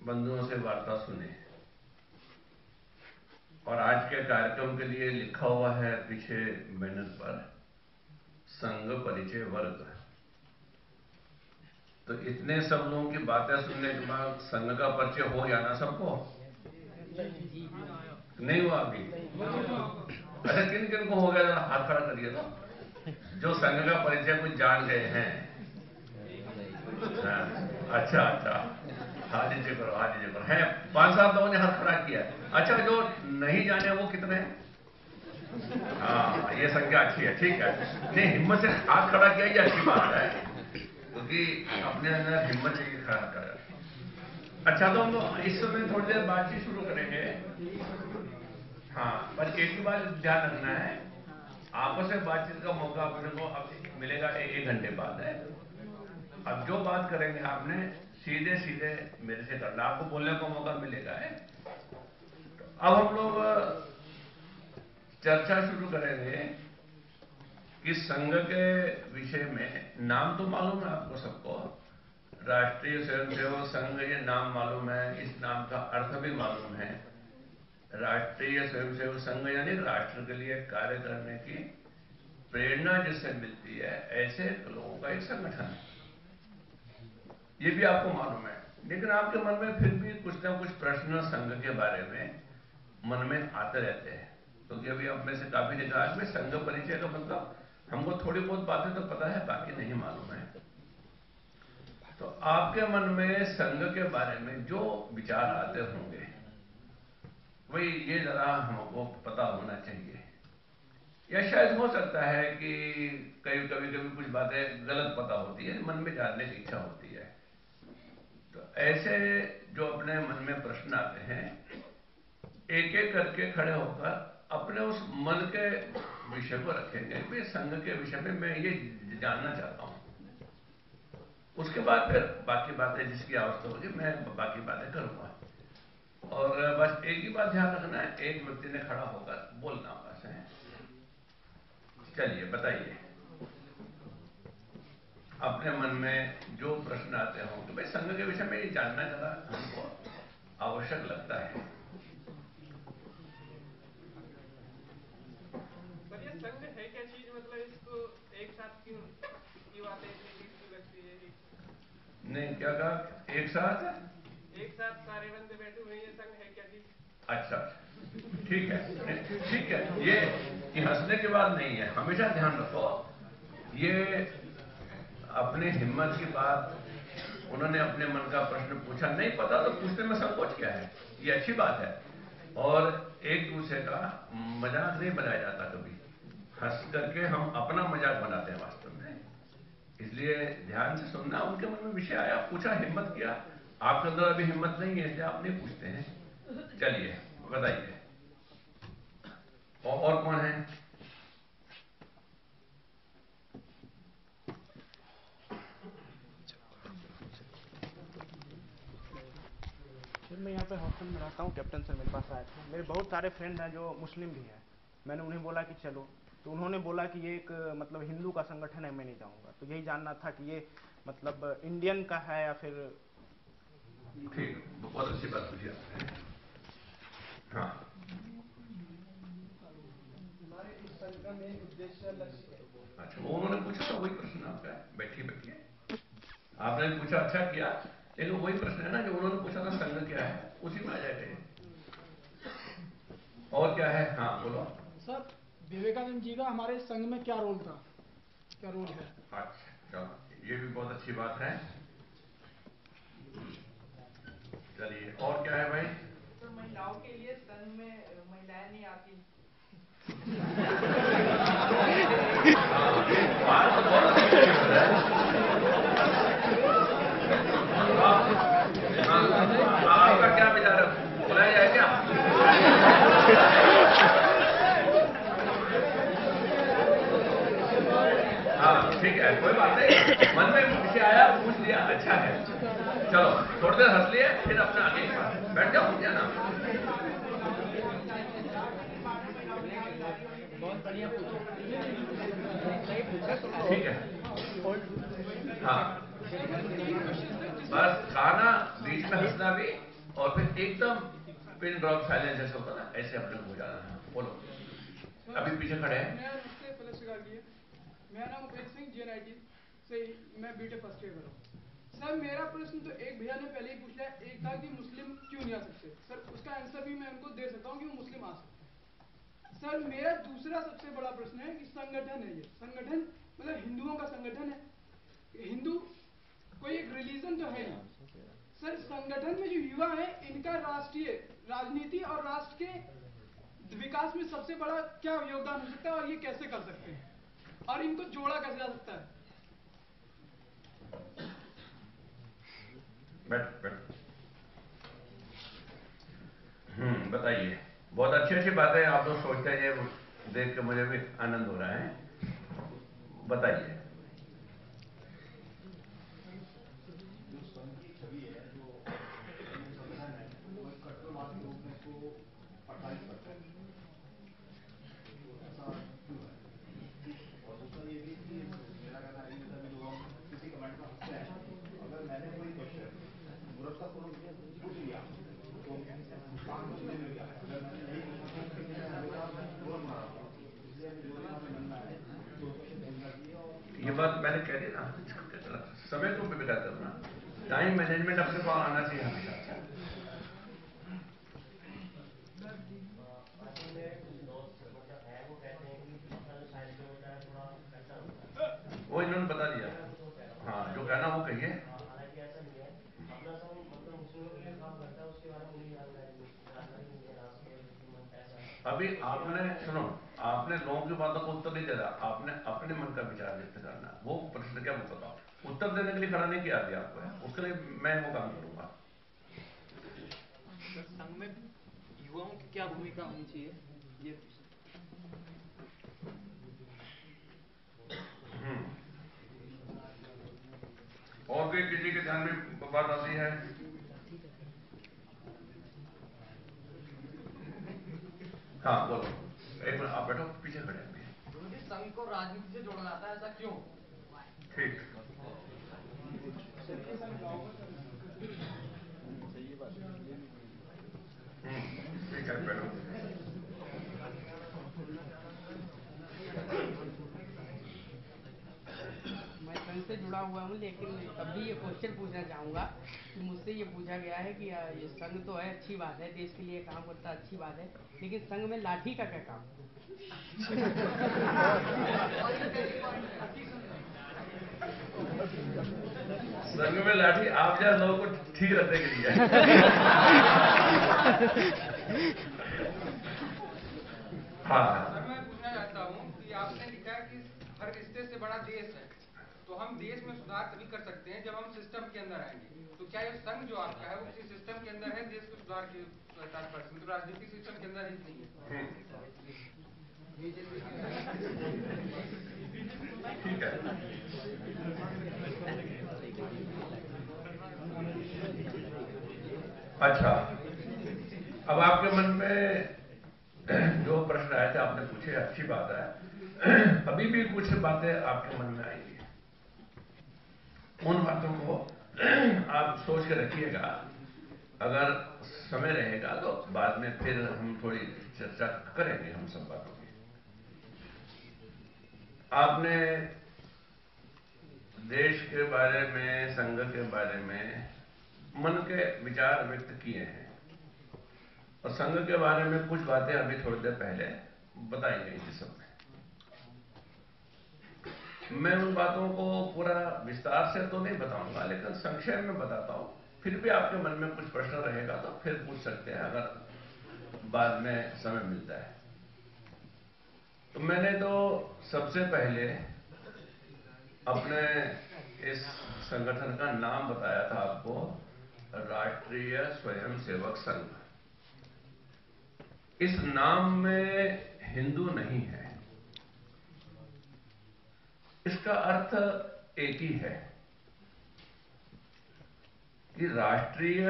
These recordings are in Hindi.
बंधुओं से वार्ता सुने और आज के कार्यक्रम के लिए लिखा हुआ है पीछे बैनर पर संघ परिचय वर्ग। तो इतने सब लोगों की बातें सुनने के बाद संघ का परिचय हो गया ना सबको? नहीं हुआ अभी? अच्छा, किन किन को हो गया जरा हाथ खड़ा करिए तो जो संघ का परिचय कुछ जान गए हैं। अच्छा अच्छा, हाँ जी करो, हाँ जी करो। है 5-7 लोगों ने हाथ खड़ा किया। अच्छा, जो नहीं जाने वो कितने हैं? हाँ, ये संख्या अच्छी है, ठीक है। नहीं, हिम्मत से हाथ खड़ा किया ये अच्छी बात है, क्योंकि अपने अंदर हिम्मत चाहिए खड़ा कर। अच्छा, तो हम इस समय थोड़ी देर बातचीत शुरू करेंगे। हाँ, पर एक ही बात ध्यान रखना है, आपस में बातचीत का मौका अपने को अब मिलेगा 1 घंटे बाद है। अब जो बात करेंगे आपने सीधे सीधे मेरे से करना, आपको बोलने का मौका मिलेगा है। तो अब हम लोग चर्चा शुरू करेंगे कि संघ के विषय में। नाम तो मालूम है आपको सबको, राष्ट्रीय स्वयंसेवक संघ, ये नाम मालूम है, इस नाम का अर्थ भी मालूम है। राष्ट्रीय स्वयंसेवक संघ यानी राष्ट्र के लिए कार्य करने की प्रेरणा जिससे मिलती है, ऐसे लोगों का एक संगठन है, ये भी आपको मालूम है। लेकिन आपके मन में फिर भी कुछ ना कुछ प्रश्न संघ के बारे में मन में आते रहते हैं, क्योंकि अभी आप में से काफी ने कहा कि संघ परिचय का मतलब हमको थोड़ी बहुत बातें तो पता है, बाकी नहीं मालूम है। तो आपके मन में संघ के बारे में जो विचार आते होंगे वही ये जरा हमको पता होना चाहिए। या शायद हो सकता है कि कभी कुछ बातें गलत पता होती है, मन में जानने की इच्छा होती है। तो ऐसे जो अपने मन में प्रश्न आते हैं, एक एक करके खड़े होकर अपने उस मन के विषय को रखेंगे। मैं संघ के विषय में मैं ये जानना चाहता हूं, उसके बाद फिर बाकी बातें जिसकी आवश्यकता होगी मैं बाकी बातें करूंगा। और बस एक ही बात ध्यान रखना है, एक व्यक्ति ने खड़ा होकर बोलना बस है। चलिए बताइए, अपने मन में जो प्रश्न आते हों तो भाई संघ के विषय में ये जानना जरा हमको आवश्यक लगता है। पर ये संघ है क्या चीज? मतलब इसको एक साथ क्यों आते हैं, इतनी भीड़ क्यों लगती है? नहीं, क्या कहा? एक साथ सारे बंदे बैठे हुए हैं, ये संघ है क्या चीज? अच्छा, ठीक है, ठीक है। ये हंसने की बात नहीं है, हमेशा ध्यान रखो। ये अपने हिम्मत की बात, उन्होंने अपने मन का प्रश्न पूछा, नहीं पता तो पूछने में संकोच क्या है, ये अच्छी बात है। और एक दूसरे का मजाक नहीं बनाया जाता, कभी हंस करके हम अपना मजाक बनाते हैं वास्तव में। इसलिए ध्यान से सुनना। उनके मन में विषय आया, पूछा, हिम्मत किया। आपके अंदर अभी हिम्मत नहीं है इसलिए आप नहीं पूछते हैं। चलिए बताइए, और कौन है? सर मैं यहाँ पे हॉस्टल में रहता हूँ। कैप्टन सर मेरे पास आए थे। मेरे बहुत सारे फ्रेंड हैं जो मुस्लिम भी हैं। मैंने उन्हें बोला कि चलो, तो उन्होंने बोला कि ये एक मतलब हिंदू का संगठन है, मैं नहीं जाऊँगा। तो यही जानना था कि ये मतलब इंडियन का है या फिर। ठीक, बहुत अच्छी बात पूछी आपने। हाँ, हमारे इस संघ का मेन उद्देश्य लक्ष्य। अच्छा, उन्होंने पूछा तो वही प्रश्न आपका है। बैठिए, आपने पूछा, अच्छा किया, लेकिन वही प्रश्न है ना जो उन्होंने पूछा था, संघ क्या है, उसी में आ जाए। और क्या है? हाँ बोलो सर, विवेकानंद जी का हमारे संघ में क्या रोल था, क्या रोल है? अच्छा, ये भी बहुत अच्छी बात है। चलिए, और क्या है भाई? तो महिलाओं के लिए संघ में महिलाएं नहीं आती। बात तो बहुत अच्छी है। आपका क्या विचार है, बुलाया जाए क्या? हाँ ठीक है, कोई बात नहीं। मन में विषय आया, पूछ लिया, अच्छा है। चलो थोड़ी देर हंस लिए, फिर अपना आगे बैठ जाओ, क्या नाम? बहुत बढ़िया पूछा, ठीक है। हाँ, बस खाना बीच में हंसना भी और फिर एकदम पिन ड्रॉप साइलेंस जैसे होता ना, ऐसे अपने को हो जाना है। बोलो, अभी पीछे खड़े हैं। पहले स्वीकार किए। मेरा नाम उपेंद्र सिंह, GNIT से मैं BTech फर्स्ट ईयर कर रहा हूँ। सर मेरा प्रश्न तो एक भैया ने पहले ही पूछ लिया, एक था कि मुस्लिम क्यों नहीं आ सकते। सर उसका आंसर भी मैं उनको दे सकता हूँ कि वो मुस्लिम आ सकते हैं। सर मेरा दूसरा सबसे बड़ा प्रश्न है कि संगठन है, ये संगठन मतलब हिंदुओं का संगठन है, हिंदू कोई एक रिलीजन तो है नहीं। सर संगठन में जो युवा है इनका राष्ट्रीय राजनीति और राष्ट्र के विकास में सबसे बड़ा क्या योगदान हो सकता है और ये कैसे कर सकते हैं और इनको जोड़ा कैसे जा सकता है? बताइए। बहुत अच्छी अच्छी बातें आप लोग सोचते हैं, ये देख के मुझे भी आनंद हो रहा है। बताइए। ये बात मैंने कह दी ना, समय को भी बिता करना, टाइम मैनेजमेंट अपने पास आना चाहिए हमेशा। वो इन्होंने बता दिया। हाँ, जो कहना वो कहिए। हालांकि ऐसा नहीं है, अपना संघ मतलब मुस्लिमों के लिए काम करता है, उसके बारे में मुझे जानकारी नहीं है। राष्ट्रीय दुश्मन ऐसा है। अभी आपने सुनो, आपने लोगों की बातों को उत्तर नहीं दे रहा, आपने अपने मन का विचार व्यक्त करना। वो प्रश्न क्या वो बताओ, उत्तर देने के लिए खड़ा नहीं किया दिया आपको, उसके लिए मैं वो काम करूंगा। संघ में युवाओं की क्या भूमिका होनी चाहिए, ये और कोई किसी के ध्यान में बात आती है? हाँ बोलो, एक मिनट आप बैठो, पीछे खड़े हैं। संघ को राजनीति से जोड़ा जाता है, ऐसा क्यों? ठीक, ठीक है, बैठो। मैं संघ से जुड़ा हुआ हूँ, लेकिन तब भी ये क्वेश्चन पूछना चाहूँगा कि मुझसे ये पूछा गया है कि ये संघ तो है, अच्छी बात है, देश के लिए काम करता है, अच्छी बात है, लेकिन संघ में लाठी का क्या काम? संघ में लाठी आप जैसे लोगों को ठीक रखने के लिए। हाँ, सर मैं पूछना चाहता हूँ कि आपने लिखा कि हर रिश्ते से बड़ा देश है, तो हम देश में सुधार तभी कर सकते हैं जब हम सिस्टम के अंदर आएंगे। तो क्या ये संघ जो आपका है वो किसी सिस्टम के अंदर है, देश के सुधार के तात्पर्य, मतलब राजनीतिक सिस्टम के अंदर ही नहीं है? ठीक है। अच्छा, अब आपके मन में जो प्रश्न आए थे आपने पूछे, अच्छी बात है। अभी भी कुछ बातें आपके मन में आएंगी, उन बातों को आप सोच के रखिएगा। अगर समय रहेगा तो बाद में फिर हम थोड़ी चर्चा करेंगे हम सब बातों की। आपने देश के बारे में, संघ के बारे में मन के विचार व्यक्त किए हैं, और संघ के बारे में कुछ बातें अभी थोड़ी देर पहले बताई गई थी सब में। मैं उन बातों को पूरा विस्तार से तो नहीं बताऊंगा, लेकिन संक्षेप में बताता हूं। फिर भी आपके मन में कुछ प्रश्न रहेगा तो फिर पूछ सकते हैं, अगर बाद में समय मिलता है। तो मैंने तो सबसे पहले अपने इस संगठन का नाम बताया था आपको, राष्ट्रीय स्वयंसेवक संघ। इस नाम में हिंदू नहीं है, इसका अर्थ एक ही है कि राष्ट्रीय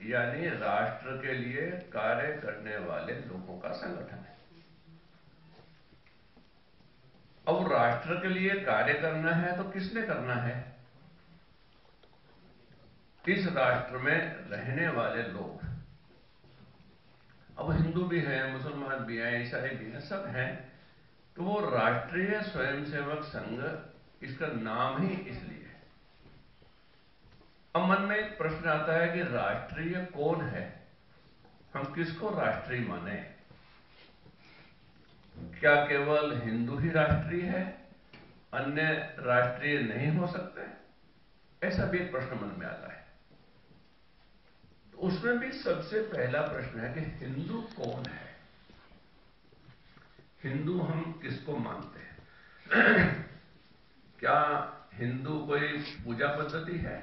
यानी राष्ट्र के लिए कार्य करने वाले लोगों का संगठन है। अब राष्ट्र के लिए कार्य करना है तो किसने करना है? इस राष्ट्र में रहने वाले लोग, अब हिंदू भी हैं, मुसलमान भी हैं, ईसाई भी हैं, सब हैं, तो वो राष्ट्रीय स्वयंसेवक संघ इसका नाम ही इसलिए है। अब मन में एक प्रश्न आता है कि राष्ट्रीय कौन है, हम किसको राष्ट्रीय माने? क्या केवल हिंदू ही राष्ट्रीय है, अन्य राष्ट्रीय नहीं हो सकते? ऐसा भी एक प्रश्न मन में आता है। तो उसमें भी सबसे पहला प्रश्न है कि हिंदू कौन है? हिंदू हम किसको मानते हैं? क्या हिंदू कोई पूजा पद्धति है?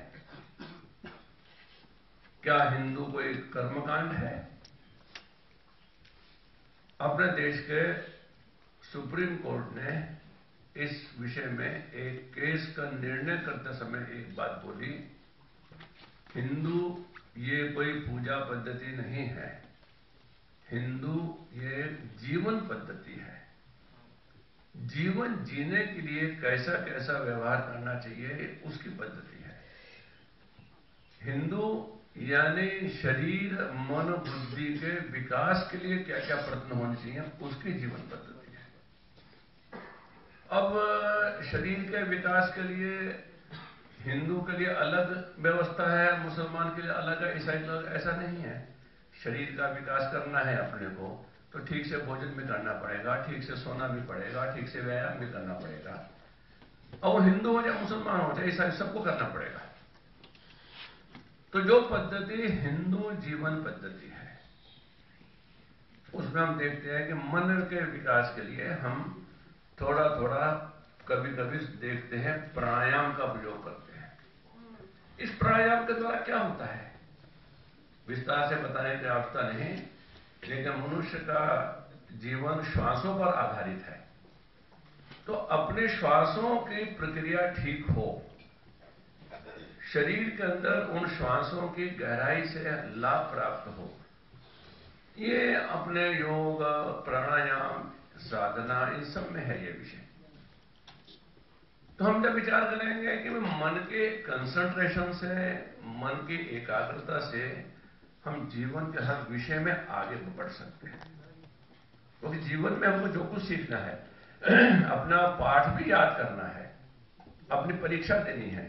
क्या हिंदू कोई कर्मकांड है? अपने देश के सुप्रीम कोर्ट ने इस विषय में एक केस का निर्णय करते समय एक बात बोली, हिंदू ये कोई पूजा पद्धति नहीं है, हिंदू ये जीवन पद्धति है। जीवन जीने के लिए कैसा कैसा व्यवहार करना चाहिए उसकी पद्धति है। हिंदू यानी शरीर मन बुद्धि के विकास के लिए क्या क्या प्रयत्न होने चाहिए उसकी जीवन पद्धति है। अब शरीर के विकास के लिए हिंदू के लिए अलग व्यवस्था है, मुसलमान के लिए अलग है, ईसाई के लिए ऐसा नहीं है। शरीर का विकास करना है अपने को तो ठीक से भोजन भी करना पड़ेगा, ठीक से सोना भी पड़ेगा, ठीक से व्यायाम भी करना पड़ेगा। और हिंदू हो या मुसलमान हो जाए ईसाई, सबको करना पड़ेगा। तो जो पद्धति हिंदू जीवन पद्धति है उसमें हम देखते हैं कि मन के विकास के लिए हम थोड़ा थोड़ा कभी कभी देखते हैं प्राणायाम का प्रयोग करते हैं। इस प्राणायाम के द्वारा क्या होता है विस्तार से बताने की आवश्यकता नहीं, लेकिन मनुष्य का जीवन श्वासों पर आधारित है। तो अपने श्वासों की प्रक्रिया ठीक हो, शरीर के अंदर उन श्वासों की गहराई से लाभ प्राप्त हो, ये अपने योग प्राणायाम साधना इन सब में है ये विषय। तो हम जब विचार करेंगे कि मन के कंसंट्रेशन से, मन की एकाग्रता से हम जीवन के हर विषय में आगे बढ़ सकते हैं। क्योंकि जीवन में हमको जो कुछ सीखना है, अपना पाठ भी याद करना है, अपनी परीक्षा देनी है,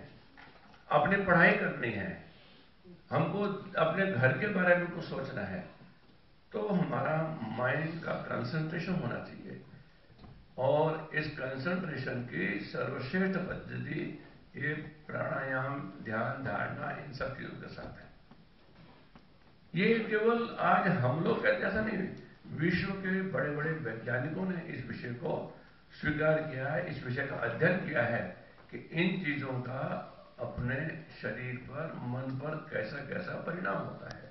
अपनी पढ़ाई करनी है, हमको अपने घर के बारे में कुछ सोचना है, तो हमारा माइंड का कंसंट्रेशन होना चाहिए। और इस कंसंट्रेशन की सर्वश्रेष्ठ पद्धति ये प्राणायाम, ध्यान, धारणा इन सब चीजों के साथ है। ये केवल आज हम लोग कहते ऐसा नहीं, विश्व के बड़े बड़े वैज्ञानिकों ने इस विषय को स्वीकार किया है, इस विषय का अध्ययन किया है कि इन चीजों का अपने शरीर पर, मन पर कैसा कैसा परिणाम होता है।